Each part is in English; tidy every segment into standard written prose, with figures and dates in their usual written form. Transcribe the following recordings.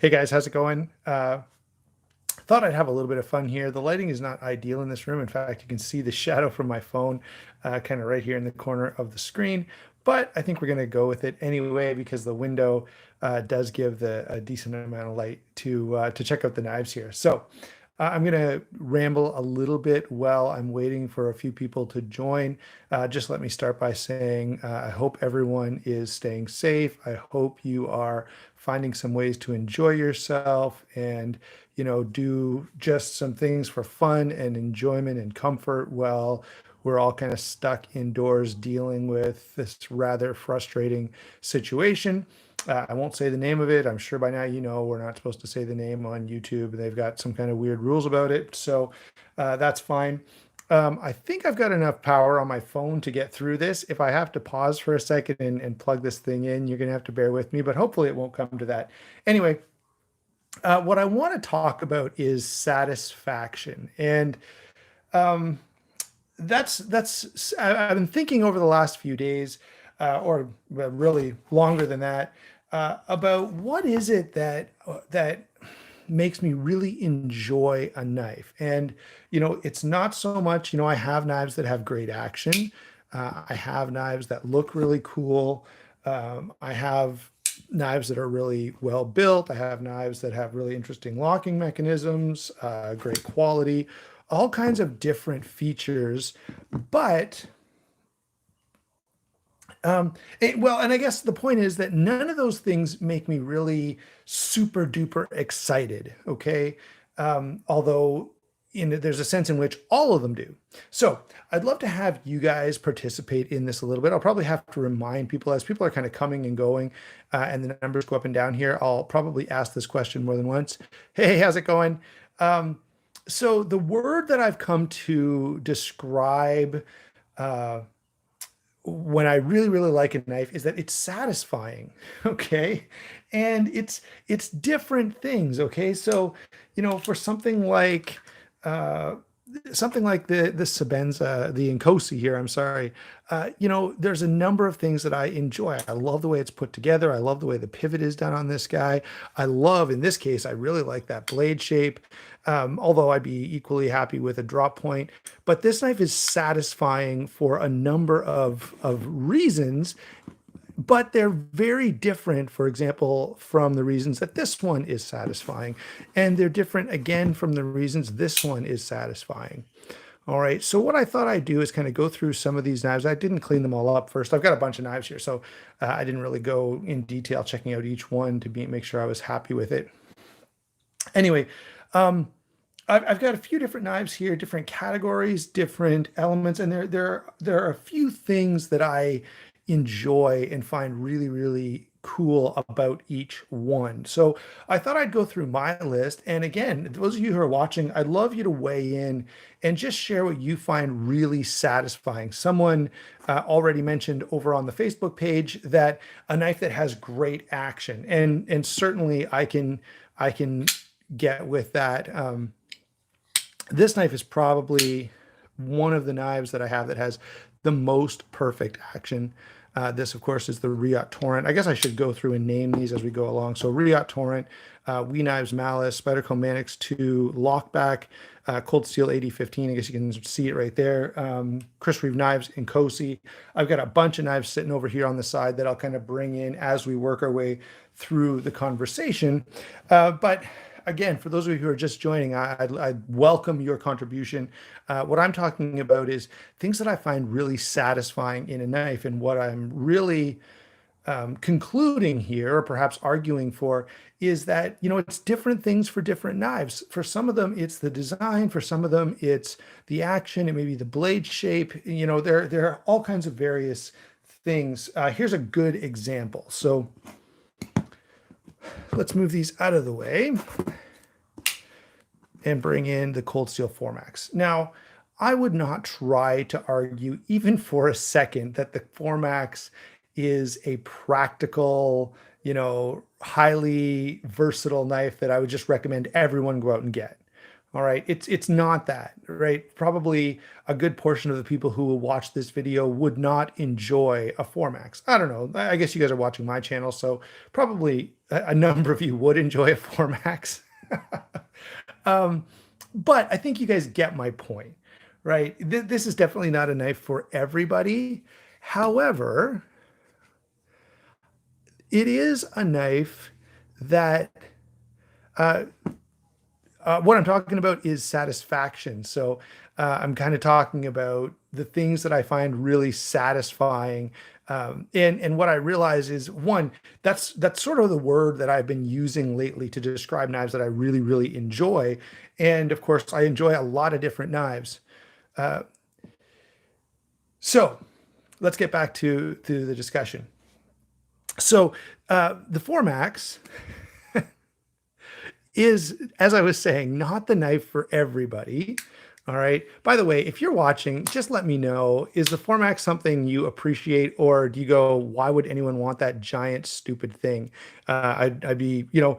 Hey guys, how's it going? Thought I'd have a little bit of fun here. The lighting is not ideal in this room. In fact, you can see the shadow from my phone kind of right here in the corner of the screen. But I think we're going to go with it anyway because the window does give a decent amount of light to check out the knives here. So I'm going to ramble a little bit while I'm waiting for a few people to join. Just let me start by saying I hope everyone is staying safe. I hope you are finding some ways to enjoy yourself and do just some things for fun and enjoyment and comfort while we're all kind of stuck indoors dealing with this rather frustrating situation. I won't say the name of it. I'm sure by now you know we're not supposed to say the name on YouTube. They've got some kind of weird rules about it. So that's fine. I think I've got enough power on my phone to get through this. If I have to pause for a second and plug this thing in, you're going to have to bear with me, but hopefully it won't come to that. Anyway, what I want to talk about is satisfaction. And um, I've been thinking over the last few days, or really longer than that, about what is it that makes me really enjoy a knife. And it's not so much, I have knives that have great action. I have knives that look really cool. I have knives that are really well built. I have knives that have really interesting locking mechanisms, great quality, all kinds of different features. But and I guess the point is that none of those things make me really super duper excited. Okay. Although there's a sense in which all of them do. So I'd love to have you guys participate in this a little bit. I'll probably have to remind people as people are kind of coming and going, and the numbers go up and down here. I'll probably ask this question more than once. Hey, how's it going? So the word that I've come to describe uh, when I really, really like a knife is that it's satisfying. Okay. And it's different things. Okay. So, for uh, something like the Sabenza, the Nkosi here, I'm sorry. There's a number of things that I enjoy. I love the way it's put together. I love the way the pivot is done on this guy. I love, in this case, I really like that blade shape. Although I'd be equally happy with a drop point. But this knife is satisfying for a number of reasons, but they're very different, for example, from the reasons that this one is satisfying. And they're different again from the reasons this one is satisfying. All right, so what I thought I'd do is kind of go through some of these knives. I didn't clean them all up first. I've got a bunch of knives here, so I didn't really go in detail checking out each one to make sure I was happy with it. Anyway, um, I've got a few different knives here, different categories, different elements, and there are a few things that I enjoy and find really, really cool about each one. So I thought I'd go through my list. And again, those of you who are watching, I'd love you to weigh in and just share what you find really satisfying. Someone already mentioned over on the Facebook page that a knife that has great action, and certainly I can get with that. This knife is probably one of the knives that I have that has the most perfect action. This, of course, is the Riot Torrent. I guess I should go through and name these as we go along. So Riot Torrent, We Knives Malice, Spyderco Manix 2, Lockback, Cold Steel 8015. I guess you can see it right there. Chris Reeve Knives in Cosi. I've got a bunch of knives sitting over here on the side that I'll kind of bring in as we work our way through the conversation. But again, for those of you who are just joining, I'd welcome your contribution. What I'm talking about is things that I find really satisfying in a knife, and what I'm really concluding here, or perhaps arguing for, is that it's different things for different knives. For some of them, it's the design. For some of them, it's the action. It may be the blade shape. There are all kinds of various things. Here's a good example. So let's move these out of the way and bring in the Cold Steel Formax. Now, I would not try to argue even for a second that the Formax is a practical, highly versatile knife that I would just recommend everyone go out and get. All right. It's not that, right? Probably a good portion of the people who will watch this video would not enjoy a Formax. I don't know. I guess you guys are watching my channel, so probably a number of you would enjoy a Formax. Um, but I think you guys get my point, right? This is definitely not a knife for everybody. However, it is a knife that uh, what I'm talking about is satisfaction. So I'm kind of talking about the things that I find really satisfying. And what I realize is one, that's sort of the word that I've been using lately to describe knives that I really, really enjoy. And of course, I enjoy a lot of different knives. Uh, so let's get back to the discussion. So the Formax is, as I was saying, not the knife for everybody. All right. By the way, if you're watching, just let me know. Is the Formax something you appreciate, or do you go, why would anyone want that giant, stupid thing? I'd be, you're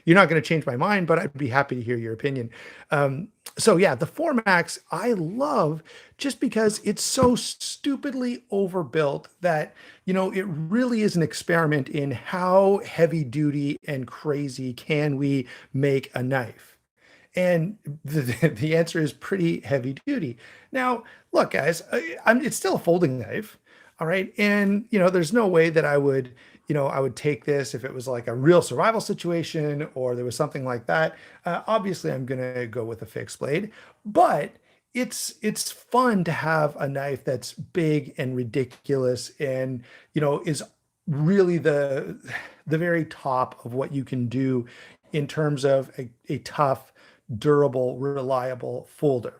not going to change my mind, but I'd be happy to hear your opinion. So yeah, the Formax I love just because it's so stupidly overbuilt that, it really is an experiment in how heavy duty and crazy can we make a knife. And the answer is pretty heavy duty. Now, look, guys, it's still a folding knife, all right? And, there's no way that I would take this if it was like a real survival situation or there was something like that. Obviously, I'm gonna go with a fixed blade, but it's fun to have a knife that's big and ridiculous and, is really the very top of what you can do in terms of a tough, durable, reliable folder.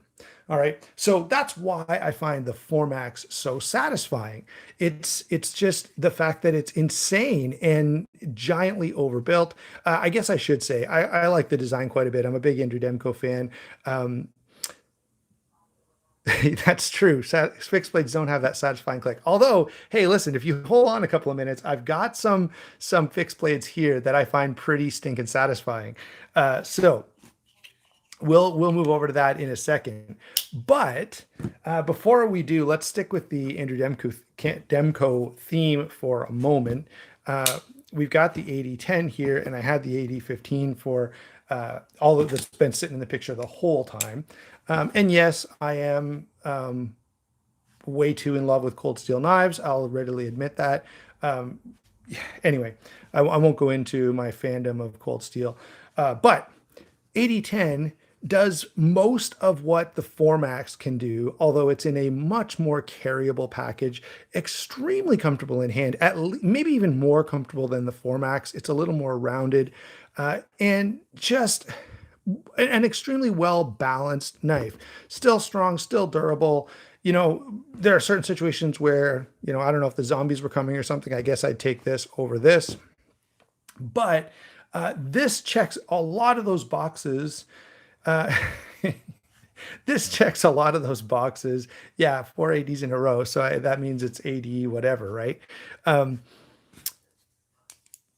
All right. So that's why I find the Formax so satisfying. It's just the fact that it's insane and giantly overbuilt. I guess I should say I like the design quite a bit. I'm a big Andrew Demko fan. Um, that's true. Fixed blades don't have that satisfying click. Although, hey, listen, if you hold on a couple of minutes, I've got some fixed blades here that I find pretty stinking satisfying. So we'll move over to that in a second. But before we do, let's stick with the Andrew Demko theme for a moment. We've got the 8010 here, and I had the 8015 for all of that's been sitting in the picture the whole time. And yes, I am way too in love with cold steel knives. I'll readily admit that. Um, anyway, I won't go into my fandom of cold steel, but 8010 does most of what the Formax can do, although it's in a much more carryable package, extremely comfortable in hand, maybe even more comfortable than the Formax. It's a little more rounded and just an extremely well balanced knife. Still strong, still durable. There are certain situations where, I don't know if the zombies were coming or something. I guess I'd take this over this. But this checks a lot of those boxes. Uh, this checks a lot of those boxes. Yeah, 480s in a row. So that means it's 80 whatever, right?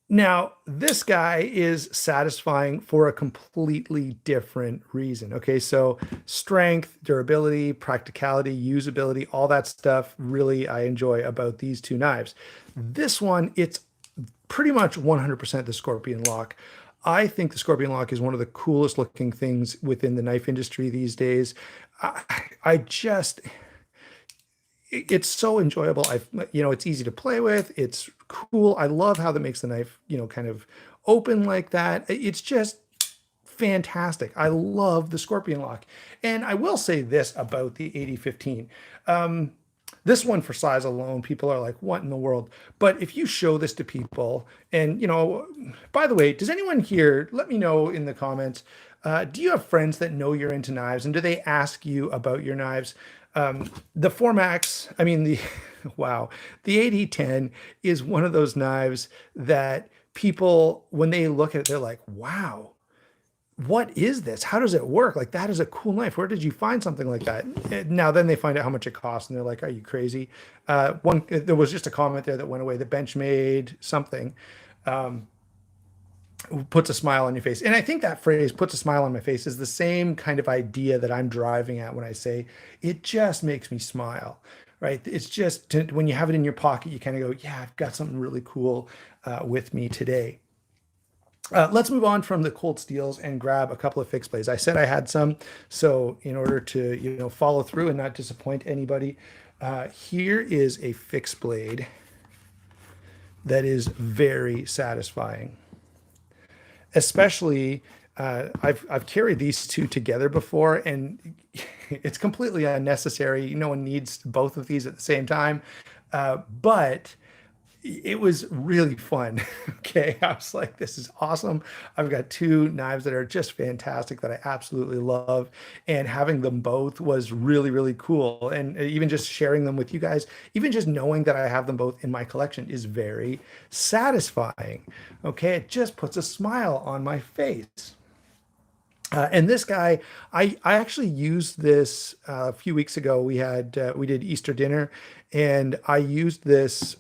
Now, this guy is satisfying for a completely different reason. Okay, so strength, durability, practicality, usability, all that stuff really I enjoy about these two knives. This one, it's pretty much 100% the Scorpion lock. I think the Scorpion lock is one of the coolest looking things within the knife industry these days. I just, it's so enjoyable. It's easy to play with. It's cool. I love how that makes the knife, kind of open like that. It's just fantastic. I love the Scorpion lock. And I will say this about the 8015. This one for size alone, people are like, what in the world? But if you show this to people, and by the way, does anyone here, let me know in the comments, do you have friends that know you're into knives and do they ask you about your knives? The Formax, I mean, wow, the 8010 is one of those knives that people, when they look at it, they're like, wow, what is this? How does it work? Like, that is a cool knife. Where did you find something like that? Now, then they find out how much it costs and they're like, are you crazy? There was just a comment there that went away, the Benchmade something. puts a smile on your face. And I think that phrase puts a smile on my face is the same kind of idea that I'm driving at when I say it just makes me smile, right? It's just when you have it in your pocket, you kind of go, yeah, I've got something really cool with me today. Let's move on from the cold steels and grab a couple of fixed blades. I said I had some, so in order to follow through and not disappoint anybody, here is a fixed blade that is very satisfying. Especially, I've carried these two together before, and it's completely unnecessary. No one needs both of these at the same time, but it was really fun. Okay. I was like, this is awesome. I've got two knives that are just fantastic that I absolutely love. And having them both was really, really cool. And even just sharing them with you guys, even just knowing that I have them both in my collection is very satisfying. Okay. It just puts a smile on my face. And this guy, I actually used this a few weeks ago. We did Easter dinner, and I used this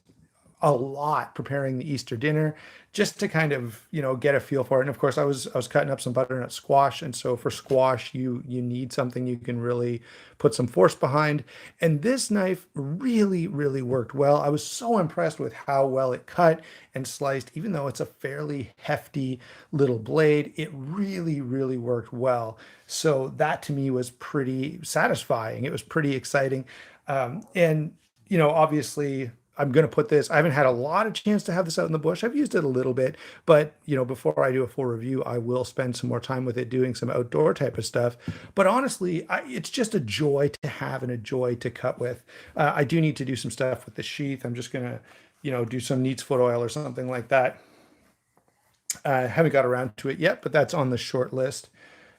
a lot preparing the Easter dinner just to kind of, get a feel for it. And of course, I was cutting up some butternut squash, and so for squash, you need something you can really put some force behind. And this knife really, really worked well. I was so impressed with how well it cut and sliced, even though it's a fairly hefty little blade. It really, really worked well. So that to me was pretty satisfying. It was pretty exciting. And obviously, I'm going to put this. I haven't had a lot of chance to have this out in the bush. I've used it a little bit, but before I do a full review, I will spend some more time with it doing some outdoor type of stuff. But honestly, it's just a joy to have and a joy to cut with. I do need to do some stuff with the sheath. I'm just going to, do some neat's foot oil or something like that. I haven't got around to it yet, but that's on the short list.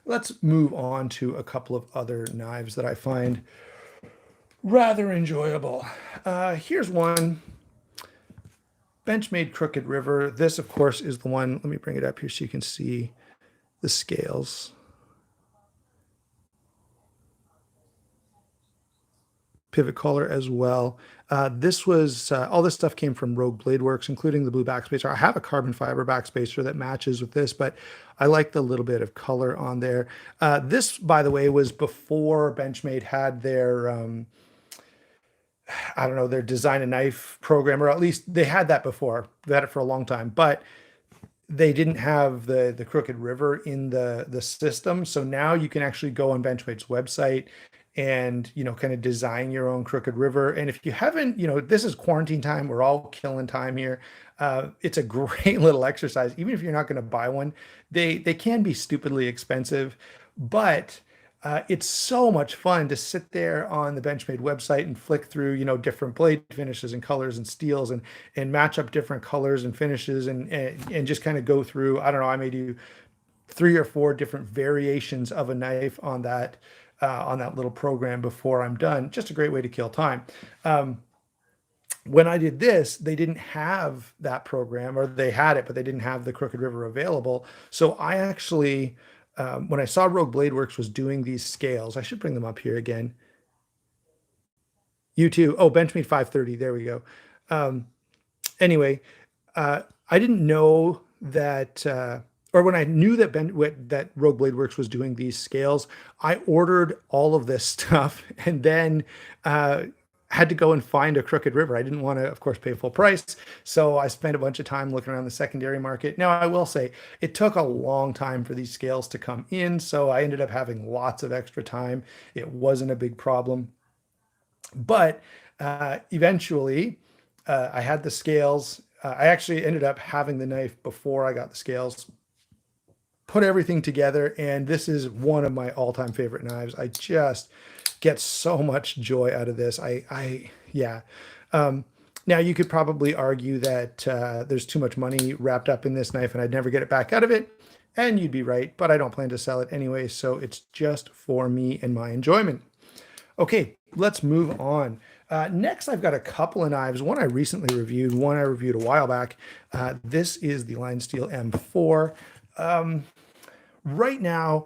Let's move on to a couple of other knives that I find rather enjoyable. Here's one, Benchmade Crooked River. This, of course, is the one. Let me bring it up here so you can see the scales. Pivot collar as well. This was all this stuff came from Rogue Blade Works, including the blue backspacer. I have a carbon fiber backspacer that matches with this, but I like the little bit of color on there. This, by the way, was before Benchmade had their I don't know, their design a knife program, or at least they had that before. They had it for a long time, but they didn't have the Crooked River in the system. So now you can actually go on Benchmade's website and kind of design your own Crooked River. And if you haven't, this is quarantine time. We're all killing time here. It's a great little exercise. Even if you're not going to buy one, they can be stupidly expensive, but it's so much fun to sit there on the Benchmade website and flick through, different blade finishes and colors and steels and match up different colors and finishes and just kind of go through. I don't know, I may do 3 or 4 different variations of a knife on that little program before I'm done. Just a great way to kill time. When I did this, they didn't have that program, or they had it, but they didn't have the Crooked River available. So I actually, when I saw Rogue Blade Works was doing these scales, I should bring them up here again. You too. Oh, Benchmade 530. There we go. Anyway, I didn't know that, or when I knew that that Rogue Blade Works was doing these scales, I ordered all of this stuff and then had to go and find a Crooked River. I didn't want to, of course, pay full price. So I spent a bunch of time looking around the secondary market. Now, I will say it took a long time for these scales to come in. So I ended up having lots of extra time. It wasn't a big problem. But eventually, I had the scales. I actually ended up having the knife before I got the scales, put everything together, and this is one of my all-time favorite knives. I just get so much joy out of this. Yeah. Now you could probably argue that there's too much money wrapped up in this knife and I'd never get it back out of it. And you'd be right, but I don't plan to sell it anyway. So it's just for me and my enjoyment. Okay, let's move on. Next, I've got a couple of knives. One I recently reviewed, one I reviewed a while back. This is the Line Steel M4. Right now,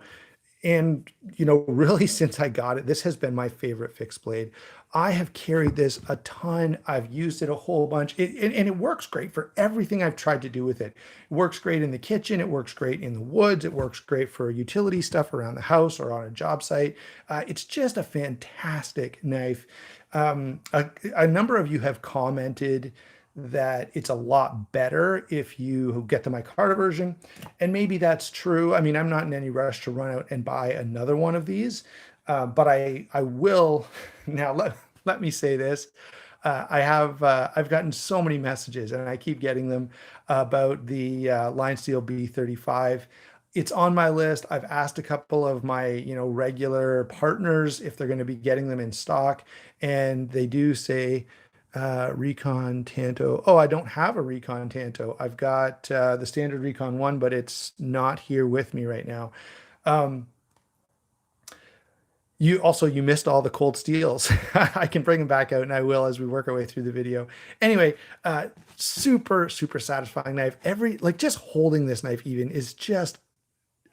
and really since I got it, this has been my favorite fixed blade. I have carried this a ton. I've used it a whole bunch. And it works great for everything I've tried to do with it. It works great in the kitchen. It works great in the woods. It works great for utility stuff around the house or on a job site. It's just a fantastic knife. A number of you have commented that it's a lot better if you get the micarta version. And maybe that's true. I mean, I'm not in any rush to run out and buy another one of these, but I will now let me say this. I've gotten so many messages and I keep getting them about the Line Steel B35. It's on my list. I've asked a couple of my, regular partners if they're going to be getting them in stock, and they do say Recon Tanto. Oh, I don't have a Recon Tanto. I've got the standard Recon one, but it's not here with me right now. Um, you missed all the cold steels. I can bring them back out, and I will as we work our way through the video. Anyway, super super satisfying knife. Just holding this knife even is just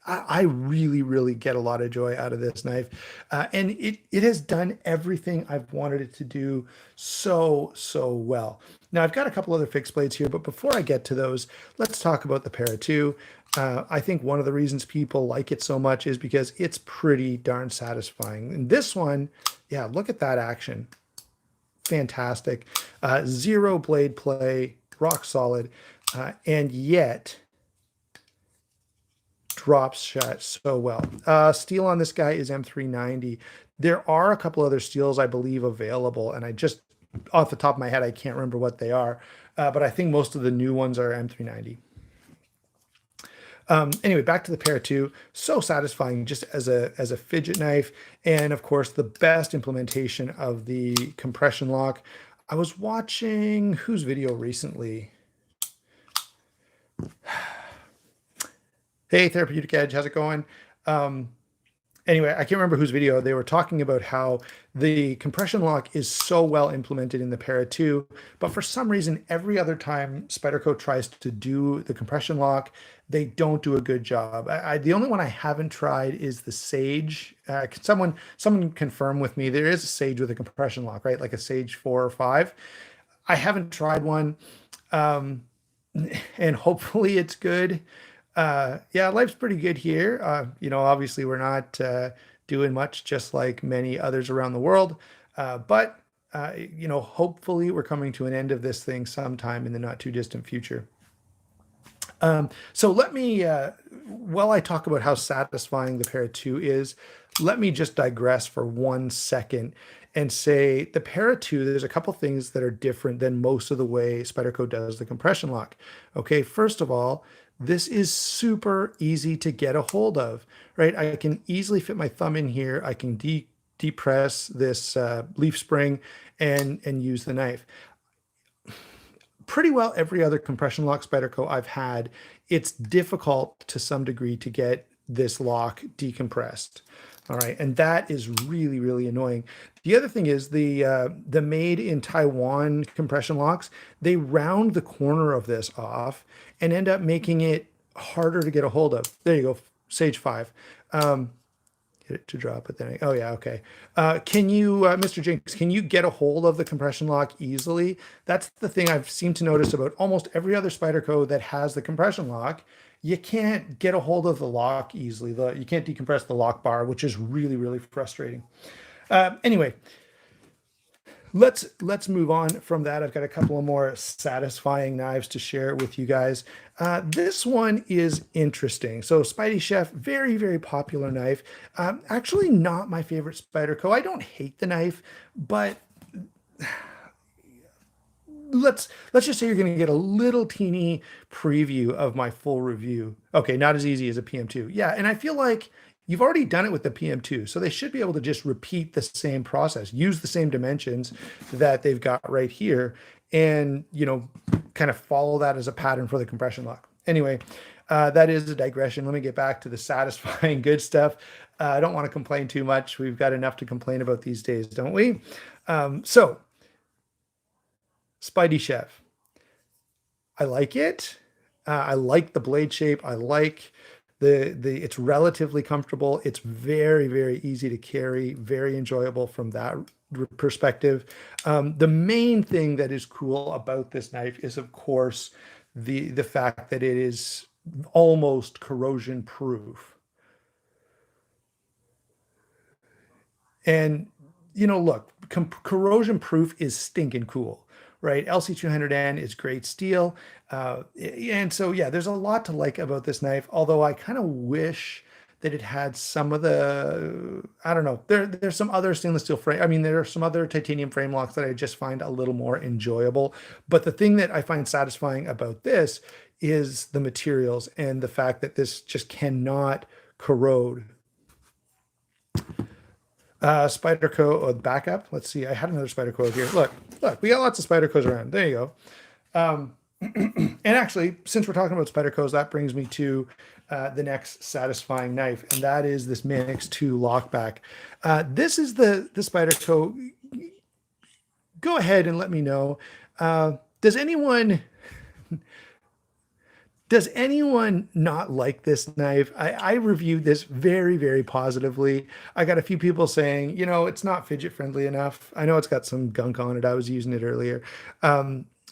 I really, really get a lot of joy out of this knife. And it has done everything I've wanted it to do so, so well. Now, I've got a couple other fixed blades here, but before I get to those, let's talk about the Para 2. I think one of the reasons people like it so much is because it's pretty darn satisfying. And this one, yeah, look at that action. Fantastic. Zero blade play, rock solid, and yet drops shut so well. Steel on this guy is M390. There are a couple other steels I believe available, and I just off the top of my head I can't remember what they are, but I think most of the new ones are M390. Anyway, back to the Para 2. So satisfying just as a fidget knife, and of course the best implementation of the compression lock. I was watching whose video recently? Hey, Therapeutic Edge, how's it going? Anyway, I can't remember whose video. They were talking about how the compression lock is so well implemented in the Para 2, but for some reason, every other time Spyderco tries to do the compression lock, they don't do a good job. The only one I haven't tried is the Sage. Can someone confirm with me? There is a Sage with a compression lock, right? Like a Sage 4 or 5. I haven't tried one, and hopefully it's good. Yeah, life's pretty good here. Obviously we're not doing much, just like many others around the world. But hopefully we're coming to an end of this thing sometime in the not too distant future. So let me, while I talk about how satisfying the Para 2 is, let me just digress for 1 second and say the Para 2, there's a couple things that are different than most of the way Spyderco does the compression lock. Okay, first of all, this is super easy to get a hold of, right? I can easily fit my thumb in here. I can depress this leaf spring and use the knife. Pretty well every other compression lock Spyderco I've had, it's difficult to some degree to get this lock decompressed. All right, and that is really, really annoying. The other thing is the made in Taiwan compression locks, they round the corner of this off and end up making it harder to get a hold of. There you go, Sage 5. Get it to drop it then. Oh yeah, okay. Can you, Mr. Jinx, can you get a hold of the compression lock easily? That's the thing I've seemed to notice about almost every other Spyderco that has the compression lock. You can't get a hold of the lock easily. You can't decompress the lock bar, which is really, really frustrating. Anyway, let's move on from that. I've got a couple of more satisfying knives to share with you guys. This one is interesting. So Spidey Chef, very, very popular knife. Actually not my favorite Spyderco. I don't hate the knife, but let's just say you're going to get a little teeny preview of my full review. Okay, not as easy as a PM2. Yeah, and I feel like you've already done it with the PM2, so they should be able to just repeat the same process, use the same dimensions that they've got right here, and kind of follow that as a pattern for the compression lock. Anyway, that is a digression. Let me get back to the satisfying good stuff. I don't want to complain too much. We've got enough to complain about these days, don't we? So Spidey Chef, I like it. I like the blade shape. I like it's relatively comfortable. It's very, very easy to carry, very enjoyable from that perspective. The main thing that is cool about this knife is, of course, the fact that it is almost corrosion proof. And look, corrosion proof is stinking cool, right? LC200N is great steel. And so, yeah, there's a lot to like about this knife, although I kind of wish that it had some of the, I don't know, there's some other stainless steel frame. I mean, there are some other titanium frame locks that I just find a little more enjoyable. But the thing that I find satisfying about this is the materials and the fact that this just cannot corrode. Spyderco backup. Let's see. I had another Spyderco here. Look, we got lots of Spydercos around. There you go. And actually, since we're talking about Spydercos, that brings me to the next satisfying knife, and that is this Manix 2 lockback. This is the Spyderco. Go ahead and let me know. Does anyone not like this knife? I reviewed this very, very positively. I got a few people saying, it's not fidget friendly enough. I know it's got some gunk on it. I was using it earlier.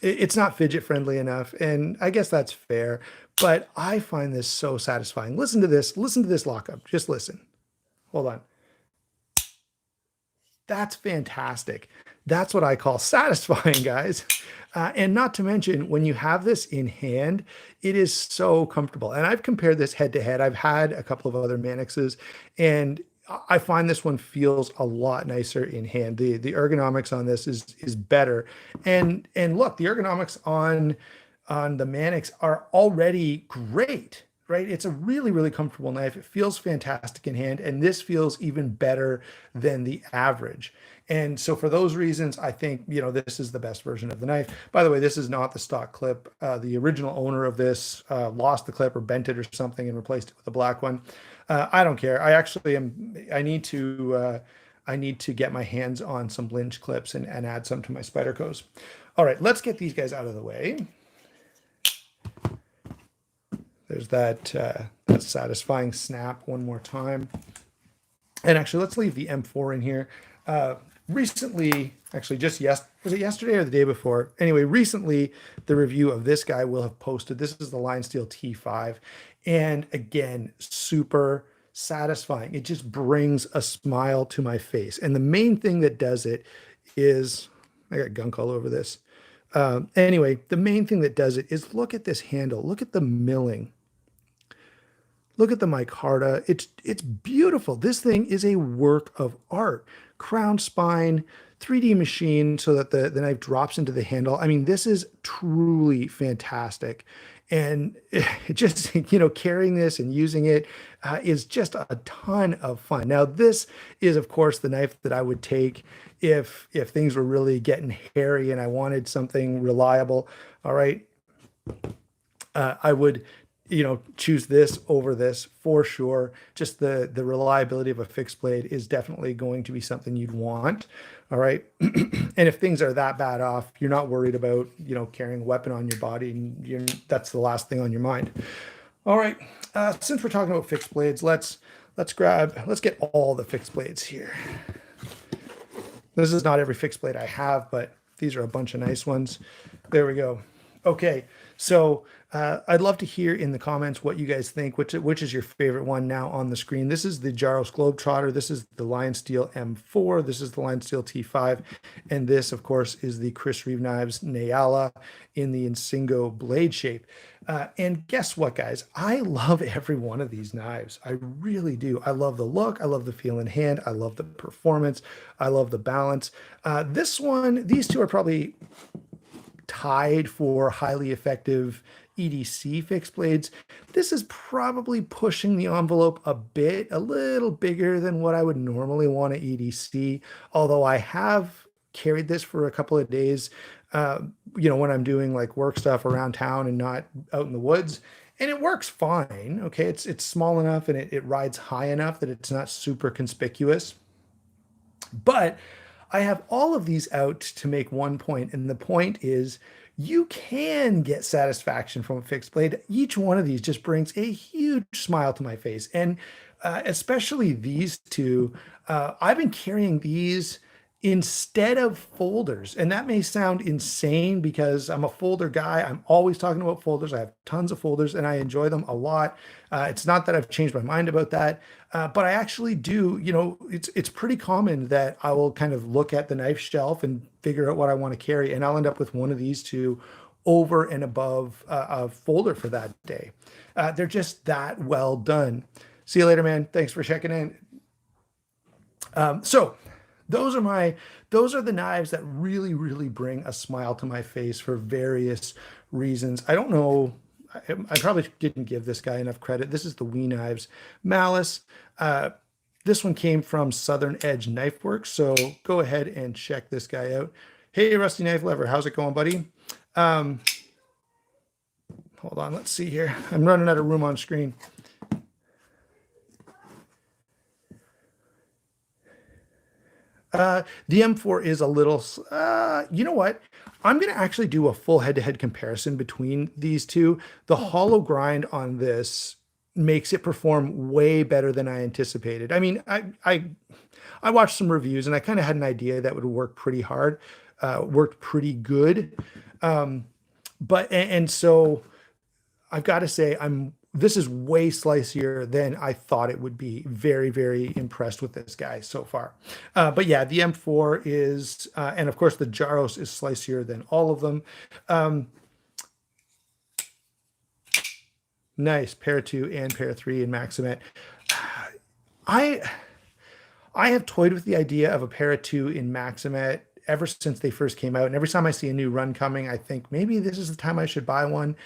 It's not fidget friendly enough. And I guess that's fair, but I find this so satisfying. Listen to this. Listen to this lockup. Just listen. Hold on. That's fantastic. That's what I call satisfying, guys. And not to mention, when you have this in hand, it is so comfortable. And I've compared this head to head. I've had a couple of other Manixes, and I find this one feels a lot nicer in hand. The ergonomics on this is better. And look, the ergonomics on the Manix are already great, right? It's a really, really comfortable knife. It feels fantastic in hand, and this feels even better than the average. And so for those reasons, I think, this is the best version of the knife. By the way, this is not the stock clip. The original owner of this lost the clip or bent it or something and replaced it with a black one. I don't care. I actually I need to get my hands on some Lynch clips and add some to my Spydercos. All right, let's get these guys out of the way. There's that satisfying snap one more time. And actually, let's leave the M4 in here. Recently, actually was it yesterday or the day before? Anyway, recently, the review of this guy will have posted. This is the Line Steel T5. And again, super satisfying. It just brings a smile to my face. And the main thing that does it is, I got gunk all over this. Anyway, the main thing that does it is look at this handle. Look at the milling. Look at the micarta. It's beautiful. This thing is a work of art. Crown spine, 3D machine so that the knife drops into the handle. I mean, this is truly fantastic. And it just, carrying this and using it is just a ton of fun. Now, this is, of course, the knife that I would take if things were really getting hairy and I wanted something reliable. All right. I would choose this over this for sure. Just the reliability of a fixed blade is definitely going to be something you'd want. All right. And if things are that bad off, you're not worried about, carrying a weapon on your body, and that's the last thing on your mind. All right. Since we're talking about fixed blades, let's get all the fixed blades here. This is not every fixed blade I have, but these are a bunch of nice ones. There we go. Okay. So I'd love to hear in the comments what you guys think, which is your favorite one now on the screen. This is the Jaros Globetrotter. This is the Lion Steel M4. This is the Lion Steel T5. And this, of course, is the Chris Reeve Knives Nayala in the Insingo blade shape. And guess what, guys? I love every one of these knives. I really do. I love the look. I love the feel in hand. I love the performance. I love the balance. These two are probably tied for highly effective EDC fixed blades. This is probably pushing the envelope a little bigger than what I would normally want to EDC, although I have carried this for a couple of days, when I'm doing like work stuff around town and not out in the woods, and it works fine. Okay. It's small enough and it rides high enough that it's not super conspicuous, but I have all of these out to make one point, and the point is you can get satisfaction from a fixed blade. Each one of these just brings a huge smile to my face, and especially these two. I've been carrying these instead of folders. And that may sound insane because I'm a folder guy. I'm always talking about folders. I have tons of folders and I enjoy them a lot. It's not that I've changed my mind about that, but I actually do. It's pretty common that I will kind of look at the knife shelf and figure out what I want to carry, and I'll end up with one of these two over and above a folder for that day. They're just that well done. See you later, man. Thanks for checking in. So those are the knives that really, really bring a smile to my face for various reasons. I don't know. I probably didn't give this guy enough credit. This is the Wee Knives Malice. This one came from Southern Edge Knife Works. So go ahead and check this guy out. Hey, Rusty Knife Lover, how's it going, buddy? Hold on, let's see here. I'm running out of room on screen. The M4 is a little, you know what? I'm going to actually do a full head-to-head comparison between these two. The hollow grind on this makes it perform way better than I anticipated. I mean, I watched some reviews and I kind of had an idea that would work pretty hard, worked pretty good. So I've got to say this is way slicier than I thought it would be. Very, very impressed with this guy so far. But yeah, the M4 is, and of course the Jaros is slicier than all of them. Nice, pair 2 and pair 3 in Maximet. I have toyed with the idea of a pair 2 in Maximet ever since they first came out. And every time I see a new run coming, I think maybe this is the time I should buy one.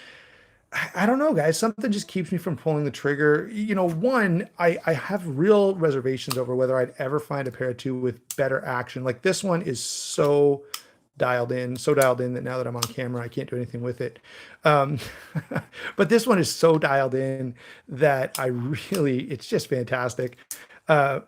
I don't know, guys. Something just keeps me from pulling the trigger. One, I have real reservations over whether I'd ever find a pair 2 with better action. Like this one is so dialed in that now that I'm on camera, I can't do anything with it. But this one is so dialed in that it's just fantastic. And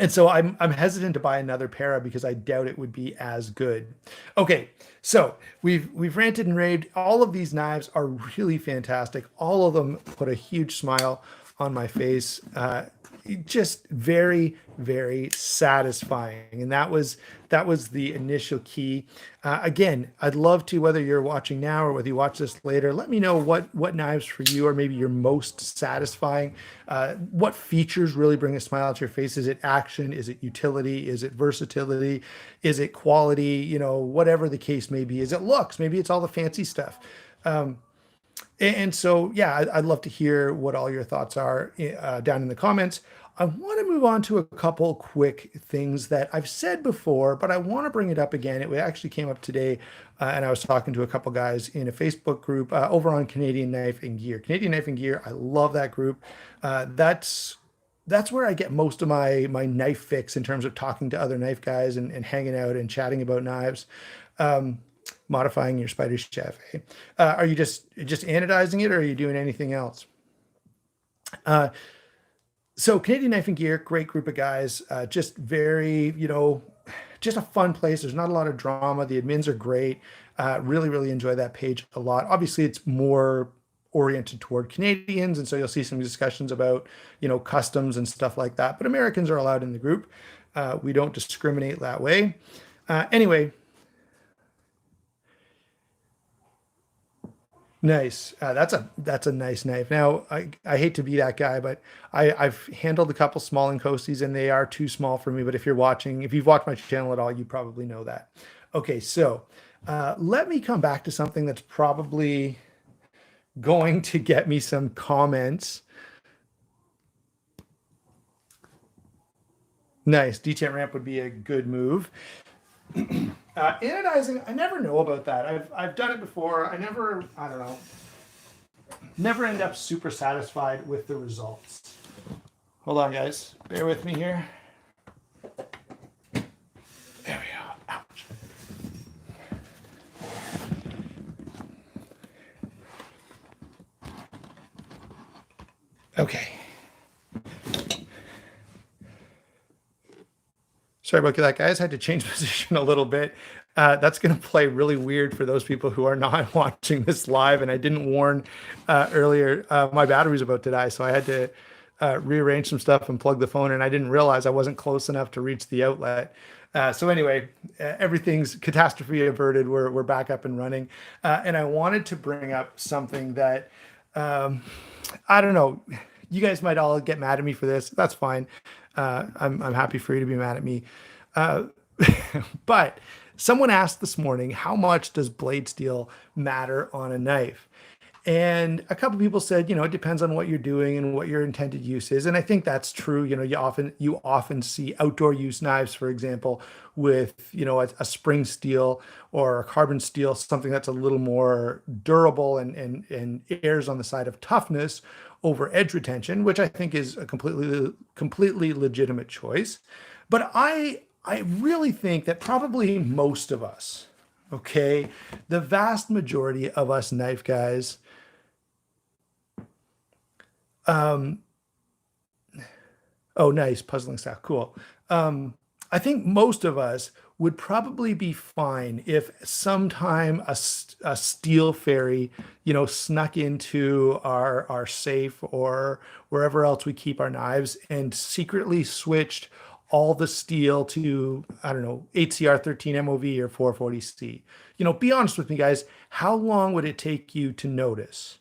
so I'm hesitant to buy another para because I doubt it would be as good. Okay, so we've ranted and raved. All of these knives are really fantastic. All of them put a huge smile on my face. Just very, very satisfying. And that was the initial key. Again, I'd love to, whether you're watching now or whether you watch this later, let me know what knives for you are maybe your most satisfying. What features really bring a smile to your face? Is it action? Is it utility? Is it versatility? Is it quality? Whatever the case may be. Is it looks? Maybe it's all the fancy stuff. And so, yeah, I'd love to hear what all your thoughts are down in the comments. I want to move on to a couple quick things that I've said before, but I want to bring it up again. It actually came up today, and I was talking to a couple guys in a Facebook group over on Canadian Knife and Gear. Canadian Knife and Gear, I love that group. That's where I get most of my knife fix in terms of talking to other knife guys and hanging out and chatting about knives. Modifying your Spider Chef. Are you just anodizing it, or are you doing anything else? So Canadian Knife and Gear, great group of guys. Just very, just a fun place. There's not a lot of drama. The admins are great. Really, really enjoy that page a lot. Obviously, it's more oriented toward Canadians, and so you'll see some discussions about, customs and stuff like that. But Americans are allowed in the group. We don't discriminate that way. Anyway. Nice. That's a nice knife. Now, I hate to be that guy, but I've handled a couple small Incostis and they are too small for me. But if you've watched my channel at all, you probably know that. Okay, so let me come back to something that's probably going to get me some comments. Nice. Detent ramp would be a good move. Anodizing, I never know about that. I've done it before. I don't know. Never end up super satisfied with the results. Hold on, guys. Bear with me here. There we go. Ouch. Okay. Sorry about that, guys. I had to change position a little bit. That's going to play really weird for those people who are not watching this live. And I didn't warn earlier. My battery's about to die, so I had to rearrange some stuff and plug the phone in. I didn't realize I wasn't close enough to reach the outlet. So anyway, everything's catastrophe averted. We're back up and running, and I wanted to bring up something that um, I don't know. You guys might all get mad at me for this. That's fine. I'm happy for you to be mad at me. Uh, but someone asked this morning, how much does blade steel matter on a knife? And a couple people said, it depends on what you're doing and what your intended use is. And I think that's true. You often see outdoor use knives, for example, with, a spring steel or a carbon steel, something that's a little more durable and errs on the side of toughness over edge retention, which I think is a completely legitimate choice. But I really think that probably most of us, okay, the vast majority of us knife guys, um, oh, nice puzzling stuff, cool. Um, I think most of us would probably be fine if sometime a steel fairy, snuck into our safe or wherever else we keep our knives and secretly switched all the steel to, I don't know, HCR 13 MOV or 440C. Be honest with me, guys. How long would it take you to notice?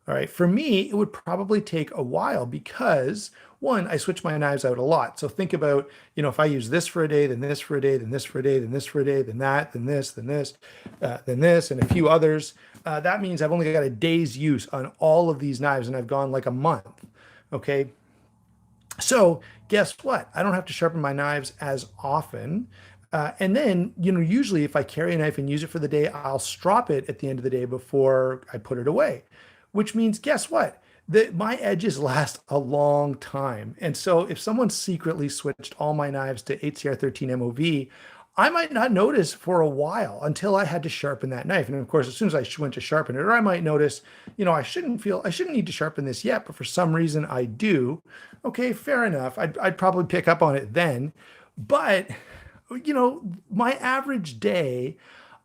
All right. For me, it would probably take a while because one, I switch my knives out a lot. So think about, if I use this for a day, then this for a day, then this for a day, then this for a day, then that, then this, and a few others. That means I've only got a day's use on all of these knives and I've gone like a month. Okay. So guess what? I don't have to sharpen my knives as often. And then, usually if I carry a knife and use it for the day, I'll strop it at the end of the day before I put it away, which means guess what? That my edges last a long time. And so if someone secretly switched all my knives to HCR 13 MOV, I might not notice for a while until I had to sharpen that knife. And of course, as soon as I went to sharpen it, or I might notice, I shouldn't need to sharpen this yet, but for some reason I do. Okay, fair enough. I'd probably pick up on it then. But, my average day,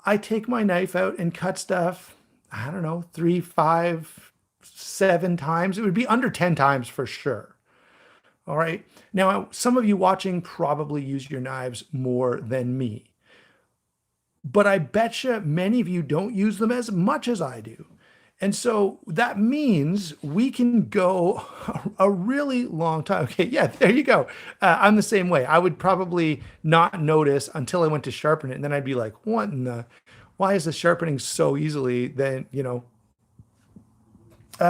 I take my knife out and cut stuff, I don't know, 3, 5, 7 times. It would be under 10 times for sure. All right. Now, some of you watching probably use your knives more than me, but I bet you many of you don't use them as much as I do. And so that means we can go a really long time. Okay, yeah, there you go. I'm the same way. I would probably not notice until I went to sharpen it, and then I'd be like, "What in the? Why is this sharpening so easily?" Then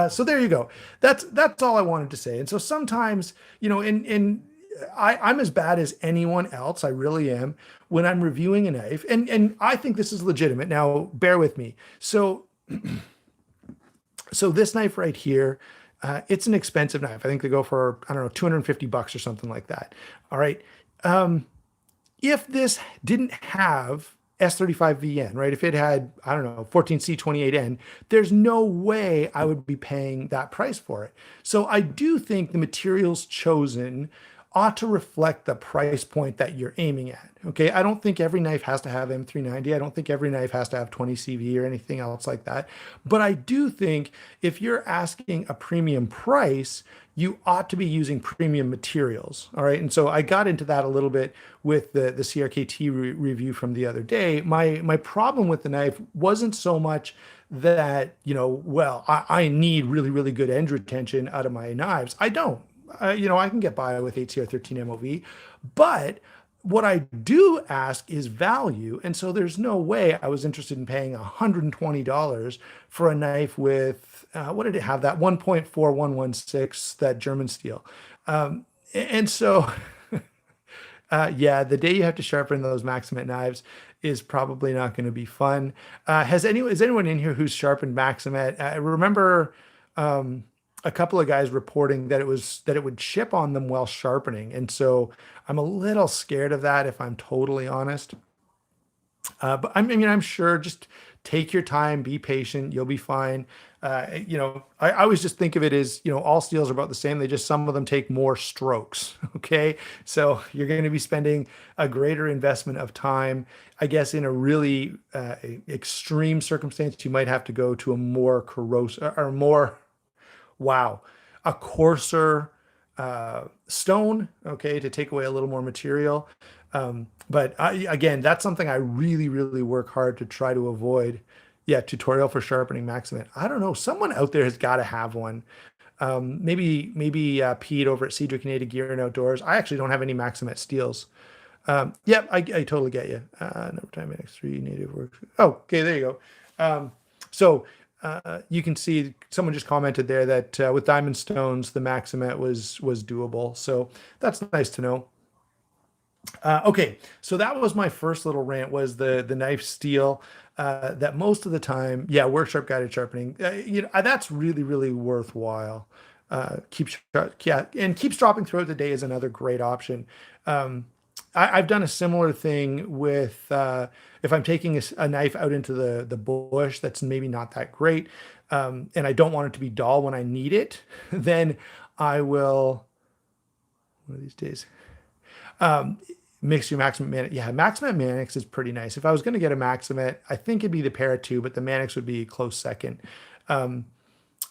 so there you go. That's all I wanted to say. And so sometimes, I'm as bad as anyone else. I really am when I'm reviewing a knife, and I think this is legitimate. Now, bear with me. So this knife right here, it's an expensive knife. I think they go for, I don't know, $250 or something like that. All right. If this didn't have S35VN, right? If it had, I don't know, 14C28N, there's no way I would be paying that price for it. So I do think the materials chosen ought to reflect the price point that you're aiming at. Okay. I don't think every knife has to have M390. I don't think every knife has to have 20 CV or anything else like that. But I do think if you're asking a premium price, you ought to be using premium materials. All right. And so I got into that a little bit with the CRKT review from the other day. My problem with the knife wasn't so much that, I need really, really good edge retention out of my knives. I don't. I can get by with HCR 13 MOV, but what I do ask is value. And so there's no way I was interested in paying $120 for a knife with, what did it have? That 1.4116, that German steel. And so, yeah, the day you have to sharpen those Maximate knives is probably not going to be fun. Is anyone in here who's sharpened Maximate? I remember, a couple of guys reporting that it would chip on them while sharpening. And so I'm a little scared of that, if I'm totally honest. But I'm sure, just take your time, be patient, you'll be fine. I always just think of it as, all steels are about the same. Some of them take more strokes. Okay. So you're going to be spending a greater investment of time. I guess in a really extreme circumstance, you might have to go to a more corrosive or more, wow, a coarser, stone, okay, to take away a little more material. But again, that's something I really, really work hard to try to avoid. Yeah, tutorial for sharpening Maximate. I don't know. Someone out there has got to have one. Maybe Pete over at Cedric Native Gear and Outdoors. I actually don't have any Maximate steels. Yep, I totally get you. Number time X3 native works. Oh, okay, there you go. You can see someone just commented there that with diamond stones, the Maximet was doable. So that's nice to know. Okay, so that was my first little rant was the knife steel. That most of the time, yeah, work sharp guided sharpening. That's really really worthwhile. Yeah, and keeps dropping throughout the day is another great option. I've done a similar thing with if I'm taking a knife out into the bush that's maybe not that great, and I don't want it to be dull when I need it, then I will one of these days. Um, Mix your Maximum Manix. Yeah, Maximum Manix is pretty nice. If I was going to get a Maximum, I think it'd be the Para 2, but the Manix would be a close second. Um,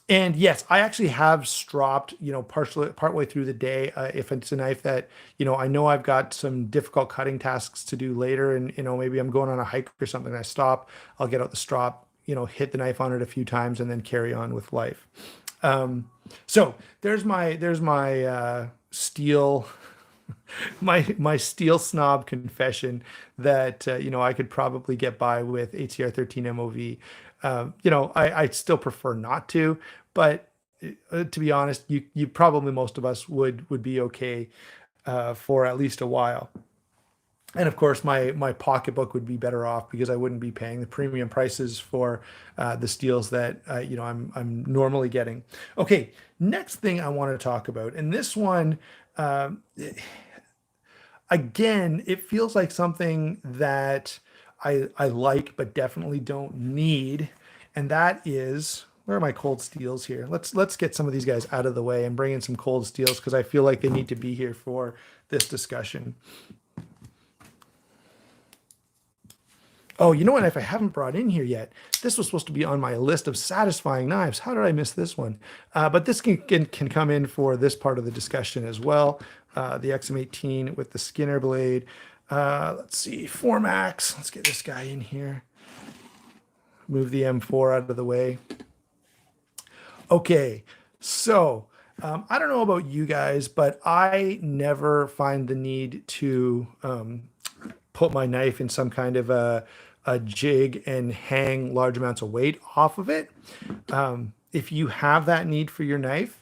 and yes, I actually have stropped, partially partway through the day. If it's a knife that, I know I've got some difficult cutting tasks to do later, and maybe I'm going on a hike or something. I stop, I'll get out the strop, hit the knife on it a few times, and then carry on with life. So there's my steel my steel snob confession that I could probably get by with ATR 13 MOV. I still prefer not to, but to be honest, you probably most of us would be okay for at least a while. And of course, my pocketbook would be better off because I wouldn't be paying the premium prices for the steels that I'm normally getting. Okay, next thing I want to talk about, and this one. Uh, Again, it feels like something that I like but definitely don't need, and that is where are my cold steels here? Let's get some of these guys out of the way and bring in some cold steels because I feel like they need to be here for this discussion. Oh, you know what? If I haven't brought in here yet, this was supposed to be on my list of satisfying knives. How did I miss this one? But this can come in for this part of the discussion as well. The XM18 with the Skinner blade. Let's see, Formax. Let's get this guy in here. Move the M4 out of the way. Okay, so I don't know about you guys, but I never find the need to put my knife in some kind of a jig and hang large amounts of weight off of it. If you have that need for your knife,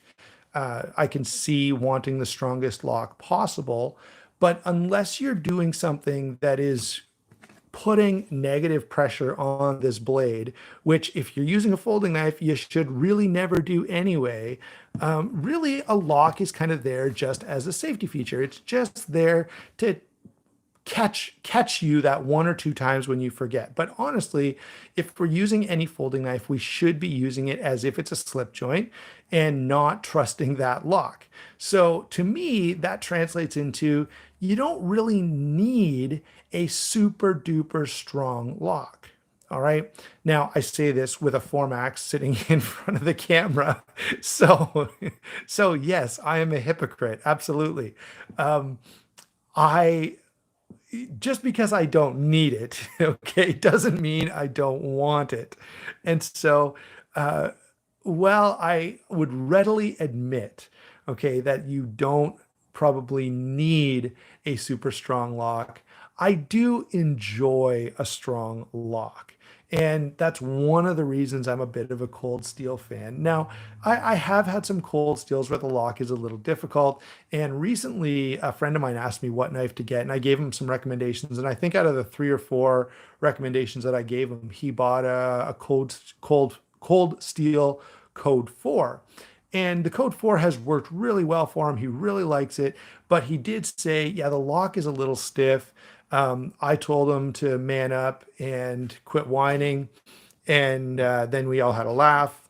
I can see wanting the strongest lock possible. But unless you're doing something that is putting negative pressure on this blade, which if you're using a folding knife, you should really never do anyway. Really, a lock is kind of there just as a safety feature. It's just there to catch you that one or two times when you forget. But honestly, if we're using any folding knife, we should be using it as if it's a slip joint and not trusting that lock. So to me, that translates into you don't really need a super duper strong lock. All right. Now I say this with a Formax sitting in front of the camera. So yes, I am a hypocrite. Absolutely. I just because I don't need it, okay, doesn't mean I don't want it. And so, uh, well, I would readily admit, okay, that you don't probably need a super strong lock. I do enjoy a strong lock. And that's one of the reasons I'm a bit of a cold steel fan. Now, I have had some cold steels where the lock is a little difficult. And recently, a friend of mine asked me what knife to get, and I gave him some recommendations. And I think out of the 3 or 4 recommendations that I gave him, he bought a cold steel Code 4. And the Code 4 has worked really well for him. He really likes it. But he did say, yeah, the lock is a little stiff. I told him to man up and quit whining. And then we all had a laugh.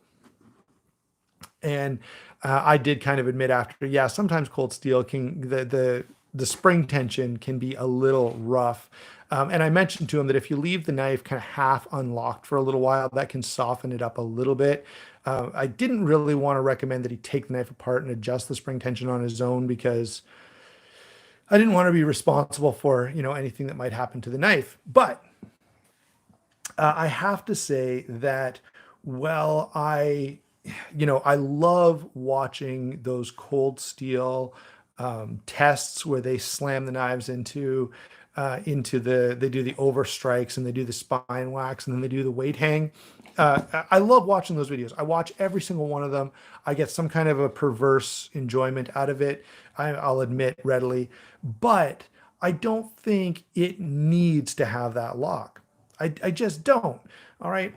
And I did kind of admit after, yeah, sometimes cold steel can, the spring tension can be a little rough. And I mentioned to him that if you leave the knife kind of half unlocked for a little while, that can soften it up a little bit. I didn't really want to recommend that he take the knife apart and adjust the spring tension on his own because I didn't want to be responsible for, anything that might happen to the knife. But I have to say that, well, I love watching those cold steel tests where they slam the knives they do the over strikes and they do the spine wax and then they do the weight hang. I love watching those videos. I watch every single one of them. I get some kind of a perverse enjoyment out of it. I'll admit readily, but I don't think it needs to have that lock. I just don't. All right.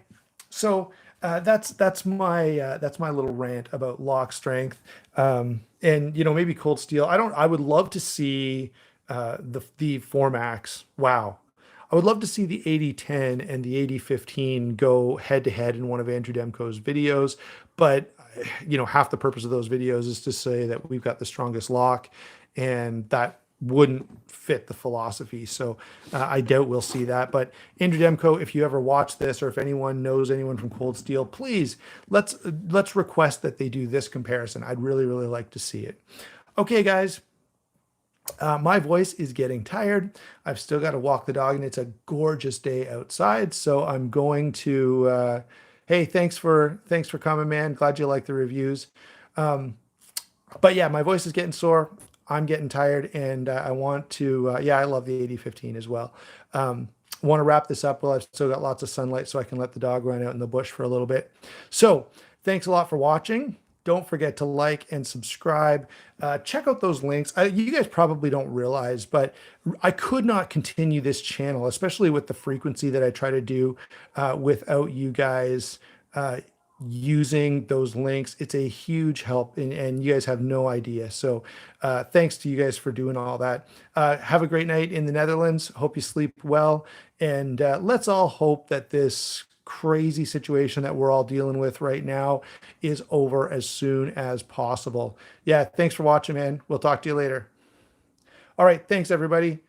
So that's my little rant about lock strength. And maybe cold steel. I would love to see the Formax. Wow. I would love to see the 8010 and the 8015 go head to head in one of Andrew Demko's videos, but half the purpose of those videos is to say that we've got the strongest lock, and that wouldn't fit the philosophy. So I doubt we'll see that. But Andrew Demko, if you ever watch this, or if anyone knows anyone from Cold Steel, please let's request that they do this comparison. I'd really, really like to see it. Okay, guys. My voice is getting tired. I've still got to walk the dog, and it's a gorgeous day outside. So I'm going to. Hey, thanks for coming, man. Glad you like the reviews. But yeah, my voice is getting sore. I'm getting tired, and I want to. I love the 8015 as well. Want to wrap this up while I've still got lots of sunlight, so I can let the dog run out in the bush for a little bit. So thanks a lot for watching. Don't forget to like and subscribe. Check out those links. You guys probably don't realize, but I could not continue this channel, especially with the frequency that I try to do, without you guys using those links. It's a huge help, and you guys have no idea. So thanks to you guys for doing all that. Have a great night in the Netherlands. Hope you sleep well. And let's all hope that this crazy situation that we're all dealing with right now is over as soon as possible. Yeah, thanks for watching, man. We'll talk to you later. All right, thanks everybody.